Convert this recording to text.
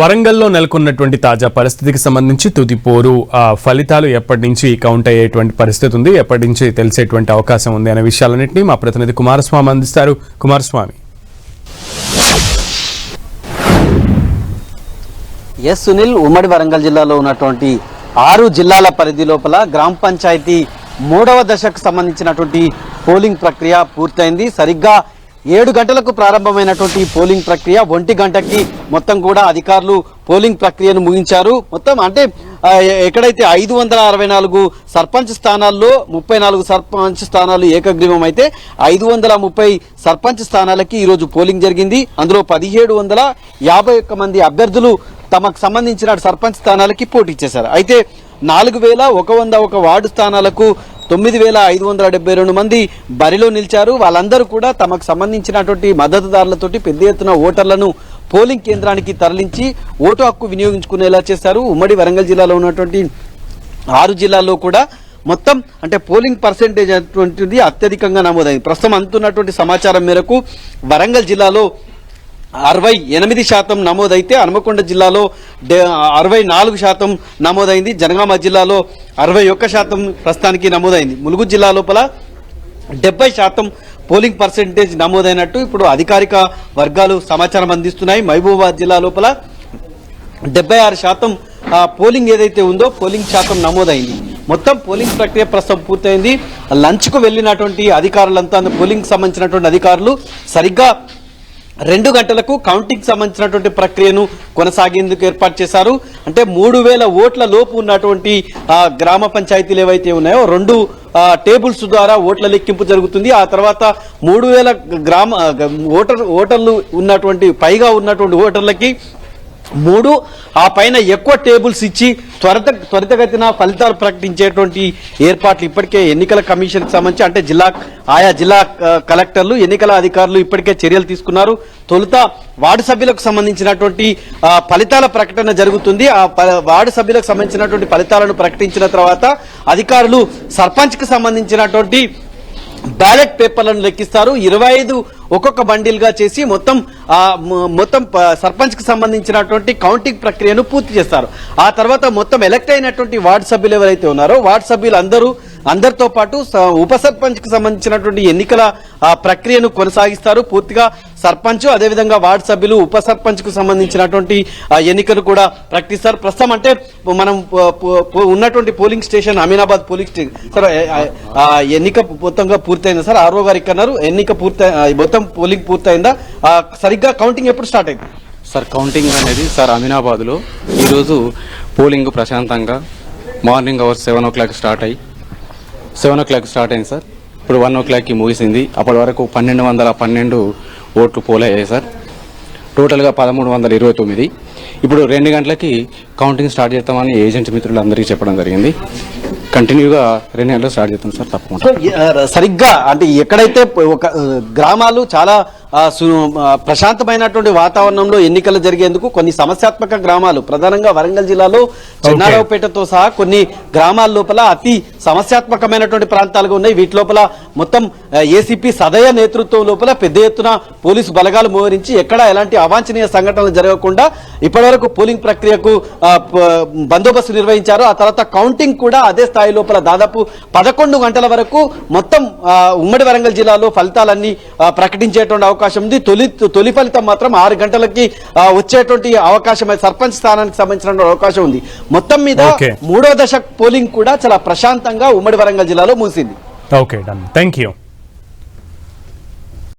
వరంగల్లో నెలకొన్నటువంటి తాజా పరిస్థితికి సంబంధించి తుది పోరు ఫలితాలు ఎప్పటి నుంచి కౌంట్ అయ్యేటువంటి పరిస్థితి ఉంది, ఎప్పటి నుంచి తెలిసేటువంటి అవకాశం ఉంది అనే విషయాలన్నింటినీ మా ప్రతినిధి కుమారస్వామి అందిస్తారు. కుమారస్వామి. ఎస్ సునీల్, ఉమ్మడి వరంగల్ జిల్లాలో ఉన్నటువంటి 6 జిల్లాల పరిధి లోపల గ్రామ పంచాయతీ 3వ దశకు సంబంధించినటువంటి పోలింగ్ ప్రక్రియ పూర్తయింది. సరిగ్గా 7 గంటలకు ప్రారంభమైనటువంటి పోలింగ్ ప్రక్రియ 1 గంటకి మొత్తం కూడా అధికారులు పోలింగ్ ప్రక్రియను ముగించారు. మొత్తం అంటే ఎక్కడైతే 564 సర్పంచ్ స్థానాల్లో 34 సర్పంచ్ స్థానాలు ఏకగ్రీవం అయితే 530 సర్పంచ్ స్థానాలకి ఈరోజు పోలింగ్ జరిగింది. అందులో 1751 మంది అభ్యర్థులు తమకు సంబంధించిన సర్పంచ్ స్థానాలకి పోటీ చేశారు. అయితే 4101 వార్డు స్థానాలకు 9572 మంది బరిలో నిలిచారు. వాళ్ళందరూ కూడా తమకు సంబంధించినటువంటి మద్దతుదారులతోటి పెద్ద ఎత్తున ఓటర్లను పోలింగ్ కేంద్రానికి తరలించి ఓటు హక్కు వినియోగించుకునేలా చేశారు. ఉమ్మడి వరంగల్ జిల్లాలో ఉన్నటువంటి 6 జిల్లాల్లో కూడా మొత్తం అంటే పోలింగ్ పర్సెంటేజ్ అటువంటిది అత్యధికంగా నమోదైంది. ప్రస్తుతం అందుతున్నటువంటి సమాచారం మేరకు వరంగల్ జిల్లాలో 68% నమోదైతే హనుమకొండ జిల్లాలో 64% నమోదైంది. జనగామ జిల్లాలో 61% ప్రస్తుతానికి నమోదైంది. ములుగు జిల్లా లోపల 70% పోలింగ్ పర్సెంటేజ్ నమోదైనట్టు ఇప్పుడు అధికారిక వర్గాలు సమాచారం అందిస్తున్నాయి. మహబూబాబాద్ జిల్లా లోపల 76% పోలింగ్ ఏదైతే ఉందో పోలింగ్ శాతం నమోదైంది. మొత్తం పోలింగ్ ప్రక్రియ ప్రస్తుతం పూర్తయింది. లంచ్కు వెళ్ళినటువంటి అధికారులంతా పోలింగ్ సంబంధించినటువంటి అధికారులు సరిగ్గా 2 గంటలకు కౌంటింగ్ సంబంధించినటువంటి ప్రక్రియను కొనసాగేందుకు ఏర్పాటు చేశారు. అంటే 3000 ఓట్ల లోపు ఉన్నటువంటి గ్రామ పంచాయతీలు ఏవైతే ఉన్నాయో 2 టేబుల్స్ ద్వారా ఓట్ల లెక్కింపు జరుగుతుంది. ఆ తర్వాత 3000 ఓటర్లు ఉన్నటువంటి పైగా ఉన్నటువంటి ఓటర్లకి 3 ఆ పైన ఎక్కువ టేబుల్స్ ఇచ్చి త్వరితగతిన ఫలితాలు ప్రకటించేటువంటి ఏర్పాట్లు ఇప్పటికే ఎన్నికల కమిషన్కి సంబంధించి అంటే ఆయా జిల్లా కలెక్టర్లు ఎన్నికల అధికారులు ఇప్పటికే చర్యలు తీసుకున్నారు. తొలుత వార్డు సభ్యులకు సంబంధించినటువంటి ఫలితాల ప్రకటన జరుగుతుంది. ఆ వార్డు సభ్యులకు సంబంధించినటువంటి ఫలితాలను ప్రకటించిన తర్వాత అధికారులు సర్పంచ్కి సంబంధించినటువంటి బ్యాలెట్ పేపర్లను లెక్కిస్తారు. 25 ఒక్కొక్క బండిల్గా చేసి మొత్తం సర్పంచ్ కి సంబంధించినటువంటి కౌంటింగ్ ప్రక్రియను పూర్తి చేస్తారు. ఆ తర్వాత మొత్తం ఎలక్ట్ అయినటువంటి వార్డు సభ్యులు ఎవరైతే ఉన్నారో వార్డు సభ్యులు అందరితో పాటు ఉప సర్పంచ్ కి సంబంధించినటువంటి ఎన్నికల ప్రక్రియను కొనసాగిస్తారు. పూర్తిగా సర్పంచ్ అదేవిధంగా వార్డు సభ్యులు ఉప సర్పంచ్ కు సంబంధించినటువంటి ఎన్నికలు కూడా ప్రకటిస్తారు. ప్రస్తుతం అంటే మనం ఉన్నటువంటి polling station Aminabad polling station sir ఎన్నిక మొత్తంగా పూర్తయిందా సార్? ఆర్ఓ గారు అన్నారు ఎన్నిక మొత్తం పోలింగ్ పూర్తయిందా? సరిగ్గా కౌంటింగ్ ఎప్పుడు స్టార్ట్ అయింది సార్? కౌంటింగ్ అనేది సార్ అమీనాబాద్లో ఈరోజు పోలింగ్ ప్రశాంతంగా మార్నింగ్ అవర్స్ 7 o'clock స్టార్ట్ అయ్యి 7 o'clock స్టార్ట్ అయింది సార్. ఇప్పుడు 1 o'clockకి ముగిసింది. అప్పటి వరకు 1212 ఓట్లు పోలయ్యాయి సార్. టోటల్గా 1329. ఇప్పుడు 2 గంటలకి కౌంటింగ్ స్టార్ట్ చేస్తామని ఏజెంట్ మిత్రులందరికీ చెప్పడం జరిగింది. కంటిన్యూగా 2 గంటలు స్టార్ట్ చేస్తాం సార్ తప్పకుండా. సరిగ్గా అంటే ఎక్కడైతే ఒక గ్రామాలు చాలా ప్రశాంతమైనటువంటి వాతావరణంలో ఎన్నికలు జరిగేందుకు కొన్ని సమస్యాత్మక గ్రామాలు ప్రధానంగా వరంగల్ జిల్లాలో చెన్నారావుపేటతో సహా కొన్ని గ్రామాల లోపల అతి సమస్యాత్మకమైనటువంటి ప్రాంతాలుగా ఉన్నాయి. వీటి లోపల మొత్తం ఏసీపీ సదయ నేతృత్వం లోపల పెద్ద ఎత్తున పోలీసు బలగాలు మోహరించి ఎక్కడ ఎలాంటి అవాంఛనీయ సంఘటనలు జరగకుండా ఇప్పటివరకు పోలింగ్ ప్రక్రియకు బందోబస్తు నిర్వహించారు. ఆ తర్వాత కౌంటింగ్ కూడా అదే స్థాయి లోపల దాదాపు 11 గంటల వరకు మొత్తం ఉమ్మడి వరంగల్ జిల్లాలో ఫలితాలన్నీ ప్రకటించేటువంటి అవకాశం ఉంది. తొలి ఫలితం మాత్రం 6 గంటలకి వచ్చేటువంటి అవకాశం సర్పంచ్ స్థానానికి సంబంధించిన అవకాశం ఉంది. మొత్తం మీద 3వ దశ పోలింగ్ కూడా చాలా ప్రశాంతంగా ఉమ్మడి వరంగల్ జిల్లాలో ముగిసింది. Okay, done. Thank you.